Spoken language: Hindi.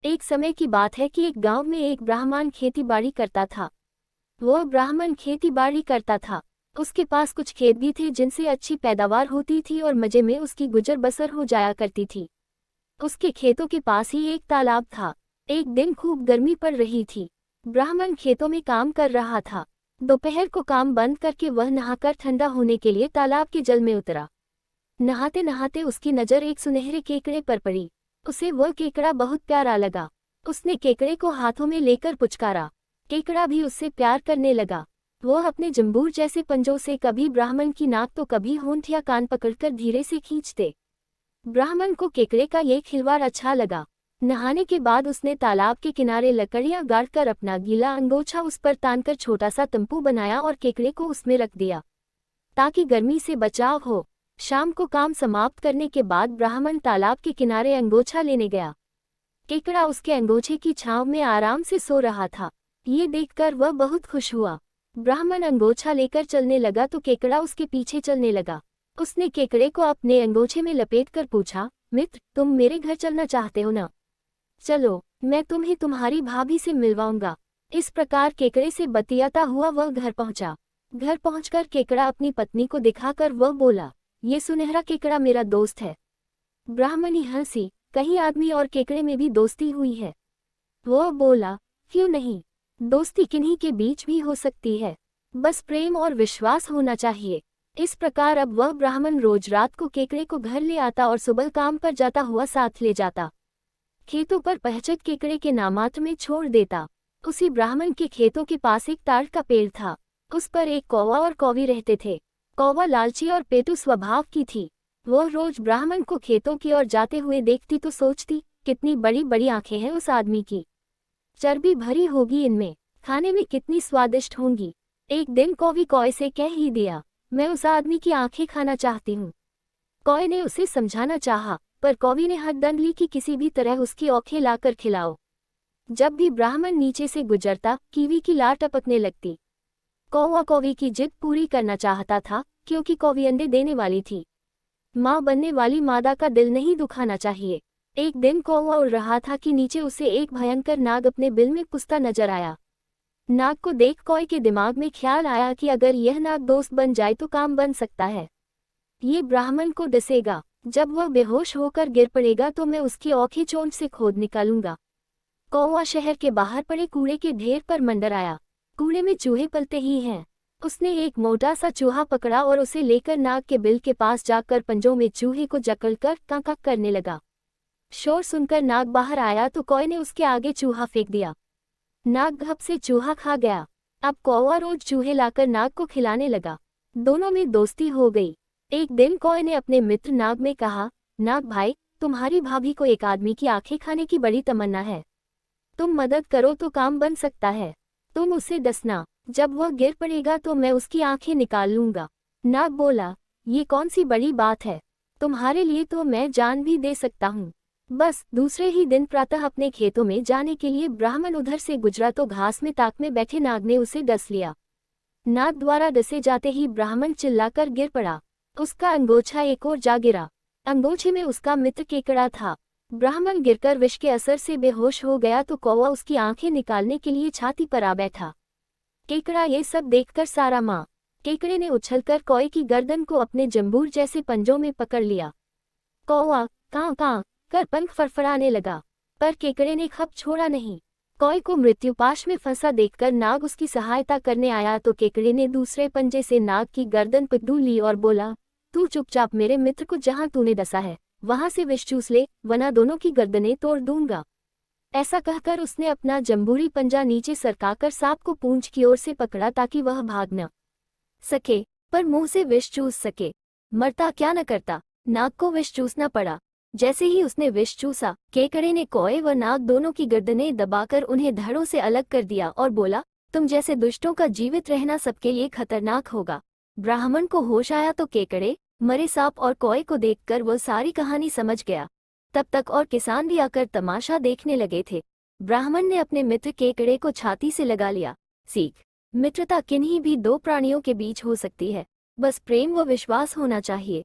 एक समय की बात है कि एक गांव में एक ब्राह्मण खेती-बाड़ी करता था। वह ब्राह्मण खेती-बाड़ी करता था। उसके पास कुछ खेत भी थे जिनसे अच्छी पैदावार होती थी और मजे में उसकी गुजर बसर हो जाया करती थी। उसके खेतों के पास ही एक तालाब था। एक दिन खूब गर्मी पड़ रही थी। ब्राह्मण खेतों में काम कर रहा था। दोपहर को काम बंद करके वह नहाकर ठंडा होने के लिए तालाब के जल में उतरा। नहाते नहाते उसकी नज़र एक सुनहरे केकड़े पर पड़ी। उसे वह केकड़ा बहुत प्यारा लगा। उसने केकड़े को हाथों में लेकर पुचकारा। केकड़ा भी उससे प्यार करने लगा। वह अपने जंबूर जैसे पंजों से कभी ब्राह्मण की नाक तो कभी होंठ या कान पकड़कर धीरे से खींचते। ब्राह्मण को केकड़े का ये खिलवाड़ अच्छा लगा। नहाने के बाद उसने तालाब के किनारे लकड़ियां गाड़कर अपना गीला अंगोछा उस पर तानकर छोटा सा तंबू बनाया और केकड़े को उसमें रख दिया ताकि गर्मी से बचाव हो। शाम को काम समाप्त करने के बाद ब्राह्मण तालाब के किनारे अंगोछा लेने गया। केकड़ा उसके अंगोछे की छांव में आराम से सो रहा था। ये देखकर वह बहुत खुश हुआ। ब्राह्मण अंगोछा लेकर चलने लगा तो केकड़ा उसके पीछे चलने लगा। उसने केकड़े को अपने अंगोछे में लपेटकर पूछा, मित्र, तुम मेरे घर चलना चाहते हो ना? चलो, मैं तुम्हें तुम्हारी भाभी से मिलवाऊंगा। इस प्रकार केकड़े से बतियाता हुआ वह घर पहुंचा। घर पहुंचकर केकड़ा अपनी पत्नी को दिखाकर वह बोला, ये सुनहरा केकड़ा मेरा दोस्त है। ब्राह्मणी हंसी, कहीं आदमी और केकड़े में भी दोस्ती हुई है? वह बोला, क्यों नहीं, दोस्ती किन्हीं के बीच भी हो सकती है, बस प्रेम और विश्वास होना चाहिए। इस प्रकार अब वह ब्राह्मण रोज रात को केकड़े को घर ले आता और सुबह काम पर जाता हुआ साथ ले जाता। खेतों पर पहचत केकड़े के नामात्र में छोड़ देता। उसी ब्राह्मण के खेतों के पास एक ताड़ का पेड़ था। उस पर एक कौवा और कौवी रहते थे। कौवा लालची और पेटू स्वभाव की थी। वह रोज ब्राह्मण को खेतों की ओर जाते हुए देखती तो सोचती, कितनी बड़ी बड़ी आंखें हैं उस आदमी की, चर्बी भरी होगी इनमें, खाने में कितनी स्वादिष्ट होंगी। एक दिन कौवी कौए से कह ही दिया, मैं उस आदमी की आंखें खाना चाहती हूँ। कौए ने उसे समझाना चाहा, पर कौवी ने हद दंड ली कि किसी भी तरह उसकी आंखें लाकर खिलाओ। जब भी ब्राह्मण नीचे से गुजरता, कीवी की लार टपकने लगती। कौवा कौवी की जिद पूरी करना चाहता था, क्योंकि कौवी अंडे देने वाली थी। माँ बनने वाली मादा का दिल नहीं दुखाना चाहिए। एक दिन कौवा उड़ रहा था कि नीचे उसे एक भयंकर नाग अपने बिल में पुसता नजर आया। नाग को देख कौवे के दिमाग में ख्याल आया कि अगर यह नाग दोस्त बन जाए तो काम बन सकता है। ये ब्राह्मण को डसेगा, जब वह बेहोश होकर गिर पड़ेगा तो मैं उसकी आंखें चोंच से खोद निकालूंगा। कौवा शहर के बाहर पड़े कूड़े के ढेर पर मंडराया। कूड़े में चूहे पलते ही हैं। उसने एक मोटा सा चूहा पकड़ा और उसे लेकर नाग के बिल के पास जाकर पंजों में चूहे को जकड़कर कां कां करने लगा। शोर सुनकर नाग बाहर आया तो कौवे ने उसके आगे चूहा फेंक दिया। नाग घप से चूहा खा गया। अब कौवा रोज चूहे लाकर नाग को खिलाने लगा। दोनों में दोस्ती हो गई। एक दिन कौवे ने अपने मित्र नाग में कहा, नाग भाई, तुम्हारी भाभी को एक आदमी की आंखें खाने की बड़ी तमन्ना है। तुम मदद करो तो काम बन सकता है। तुम उसे डसना, जब वह गिर पड़ेगा तो मैं उसकी आंखें निकाल लूंगा। नाग बोला, ये कौन सी बड़ी बात है, तुम्हारे लिए तो मैं जान भी दे सकता हूँ। बस दूसरे ही दिन प्रातः अपने खेतों में जाने के लिए ब्राह्मण उधर से गुजरा तो घास में ताक में बैठे नाग ने उसे डस लिया। नाग द्वारा डसे जाते ही ब्राह्मण चिल्लाकर गिर पड़ा। उसका अंगोछा एक ओर जा गिरा। अंगोछे में उसका मित्र केकड़ा था। ब्राह्मण गिरकर विष के असर से बेहोश हो गया तो कौवा उसकी आंखें निकालने के लिए छाती पर आ बैठा। केकड़ा ये सब देखकर सारा माँ। केकड़े ने उछलकर कौवे की गर्दन को अपने जंबूर जैसे पंजों में पकड़ लिया। कौवा कां कां कर पंख फड़फड़ाने लगा, पर केकड़े ने खप छोड़ा नहीं। कौवे को मृत्युपाश में फंसा देखकर नाग उसकी सहायता करने आया तो केकड़े ने दूसरे पंजे से नाग की गर्दन पकड़ ली और बोला, तू चुपचाप मेरे मित्र को जहां तूने डसा है वहां से विष चूस ले, वरना दोनों की गर्दनें तोड़ दूंगा। ऐसा कहकर उसने अपना जंबूरी पंजा नीचे सरकाकर सांप को पूंछ की ओर से पकड़ा ताकि वह भाग न सके, पर मुंह से विष चूस सके। मरता क्या न करता, नाग को विष चूसना पड़ा। जैसे ही उसने विष चूसा, केकड़े ने कौवे व नाग दोनों की गर्दनें दबाकर उन्हें धड़ों से अलग कर दिया और बोला, तुम जैसे दुष्टों का जीवित रहना सबके लिए खतरनाक होगा। ब्राह्मण को होश आया तो केकड़े, मरे सांप और कौवे को देखकर वह सारी कहानी समझ गया। तब तक और किसान भी आकर तमाशा देखने लगे थे। ब्राह्मण ने अपने मित्र केकड़े को छाती से लगा लिया। सीख, मित्रता किन्हीं भी दो प्राणियों के बीच हो सकती है, बस प्रेम व विश्वास होना चाहिए।